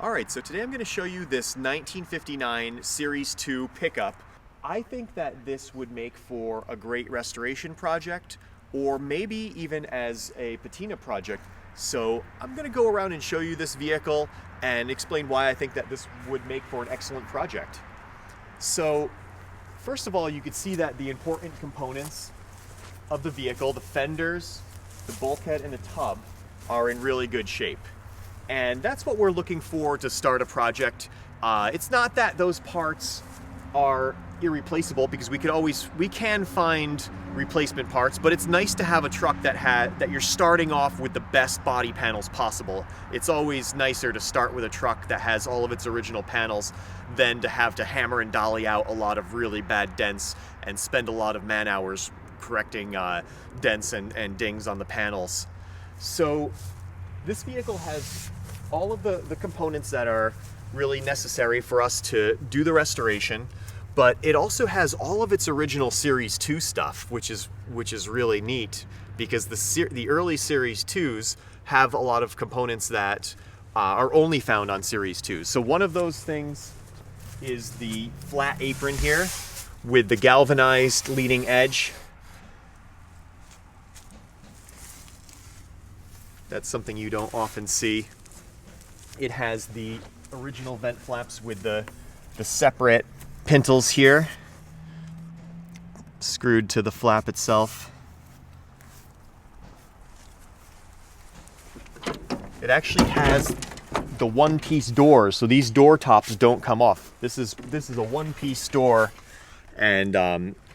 Alright, so today I'm going to show you this 1959 Series 2 pickup. I think that this would make for a great restoration project, or maybe even as a patina project. So I'm going to go around and show you this vehicle and explain why I think that this would make for an excellent project. So first of all, you can see that the important components of the vehicle, the fenders, the bulkhead, and the tub, are in really good shape. And that's what we're looking for to start a project. It's not that those parts are irreplaceable, because we can find replacement parts, but it's nice to have a truck that you're starting off with the best body panels possible. It's always nicer to start with a truck that has all of its original panels than to have to hammer and dolly out a lot of really bad dents and spend a lot of man hours correcting dents and dings on the panels. So this vehicle has all of the components that are really necessary for us to do the restoration, but it also has all of its original Series 2 stuff, which is really neat, because the early Series 2s have a lot of components that are only found on Series 2s. So one of those things is the flat apron here with the galvanized leading edge. That's something you don't often see. It has the original vent flaps with the separate pintles here, screwed to the flap itself. It actually has the one-piece doors, so these door tops don't come off. This is a one-piece door, and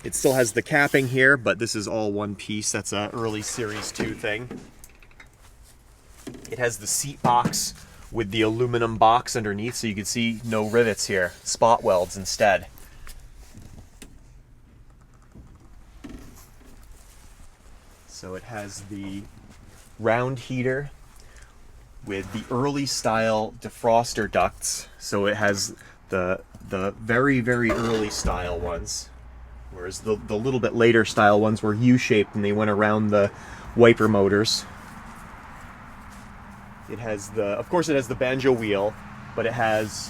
it still has the capping here, but this is all one piece. That's an early Series 2 thing. It has the seat box with the aluminum box underneath, so you can see no rivets here, spot welds instead. So it has the round heater with the early style defroster ducts. So it has the very, very early style ones, whereas the little bit later style ones were U-shaped and they went around the wiper motors. It has of course it has the banjo wheel, but it has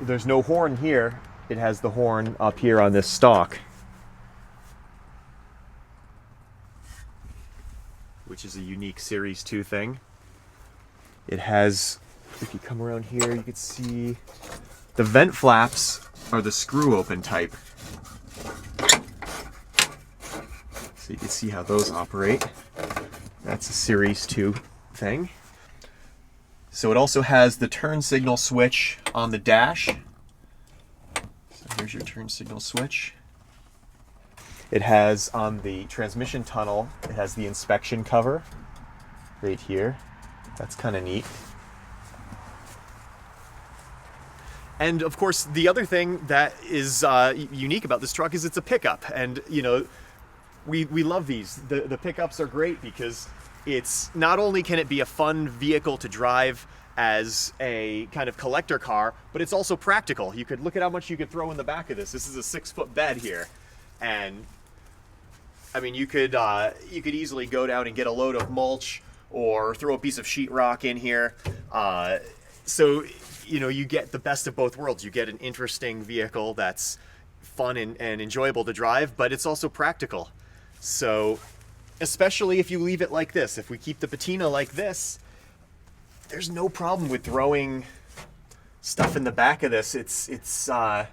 there's no horn here. It has the horn up here on this stalk, which is a unique Series 2 thing. It has, if you come around here, you can see the vent flaps are the screw open type. So you can see how those operate. That's a Series 2 thing. So it also has the turn signal switch on the dash. So here's your turn signal switch. It has on the transmission tunnel, it has the inspection cover right here. That's kind of neat. And of course, the other thing that is unique about this truck is it's a pickup. And you know, we love these. The pickups are great because it's not only can it be a fun vehicle to drive as a kind of collector car, but it's also practical. You could look at how much you could throw in the back of this. This is a 6-foot bed here, and I mean you could easily go down and get a load of mulch or throw a piece of sheetrock in here. So you know, you get the best of both worlds. You get an interesting vehicle that's fun and enjoyable to drive, but it's also practical. So especially if you leave it like this. If we keep the patina like this, there's no problem with throwing stuff in the back of this. It's a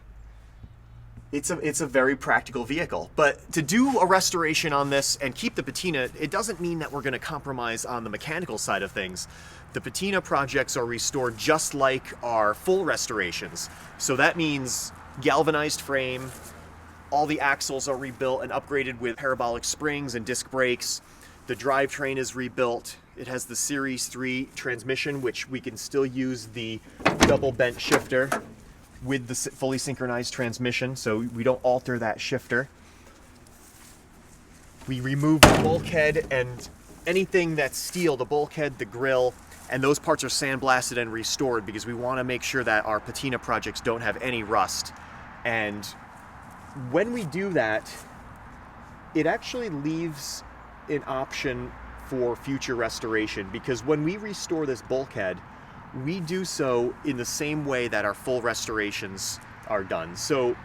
very practical vehicle. But to do a restoration on this and keep the patina, it doesn't mean that we're going to compromise on the mechanical side of things. The patina projects are restored just like our full restorations. So that means galvanized frame, all the axles are rebuilt and upgraded with parabolic springs and disc brakes. The drivetrain is rebuilt. It has the Series 3 transmission, which we can still use the double bent shifter with the fully synchronized transmission, so we don't alter that shifter. We remove the bulkhead and anything that's steel, the bulkhead, the grille, and those parts are sandblasted and restored because we want to make sure that our patina projects don't have any rust. And when we do that, it actually leaves an option for future restoration, because when we restore this bulkhead, we do so in the same way that our full restorations are done. So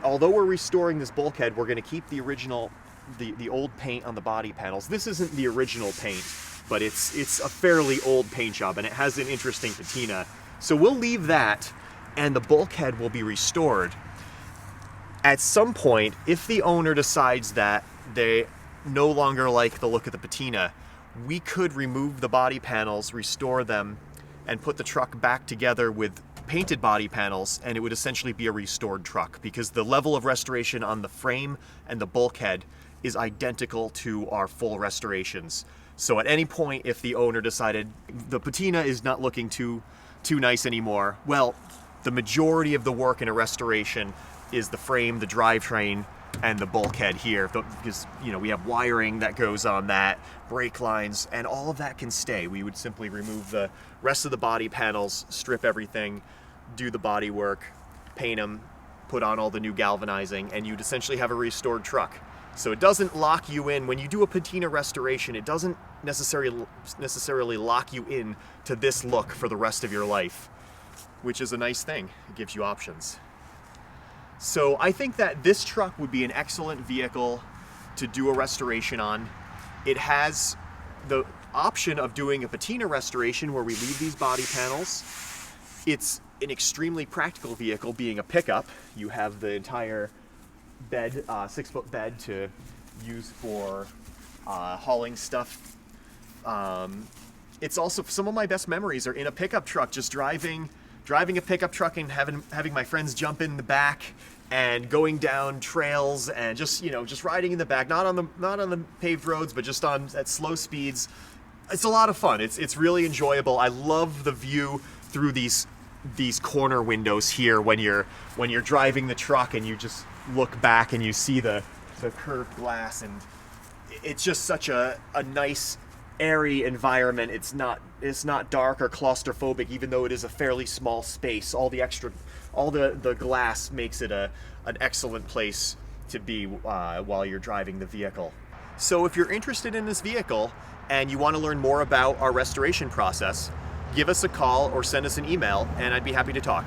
although we're restoring this bulkhead, we're going to keep the original, the old paint on the body panels. This isn't the original paint, but it's a fairly old paint job, and it has an interesting patina. So we'll leave that, and the bulkhead will be restored. At some point, if the owner decides that they no longer like the look of the patina, we could remove the body panels, restore them, and put the truck back together with painted body panels, and it would essentially be a restored truck, because the level of restoration on the frame and the bulkhead is identical to our full restorations. So at any point, if the owner decided the patina is not looking too nice anymore, well, the majority of the work in a restoration is the frame, the drivetrain, and the bulkhead here, because we have wiring that goes on that, brake lines, and all of that can stay. We would simply remove the rest of the body panels, strip everything, do the body work, paint them, put on all the new galvanizing, and you'd essentially have a restored truck. So it doesn't lock you in. When you do a patina restoration, it doesn't necessarily lock you in to this look for the rest of your life, which is a nice thing. It gives you options. So I think that this truck would be an excellent vehicle to do a restoration on. It has the option of doing a patina restoration where we leave these body panels. It's an extremely practical vehicle, being a pickup. You have the entire bed, 6-foot bed to use for hauling stuff. It's also, some of my best memories are in a pickup truck, just driving a pickup truck and having my friends jump in the back and going down trails and just riding in the back, not on the paved roads, but just at slow speeds. It's a lot of fun. It's really enjoyable. I love the view through these corner windows here when you're driving the truck and you just look back and you see the curved glass, and it's just such a nice, airy environment. It's not dark or claustrophobic, even though it is a fairly small space. All the glass makes it an excellent place to be while you're driving the vehicle. So if you're interested in this vehicle and you want to learn more about our restoration process, give us a call or send us an email, and I'd be happy to talk.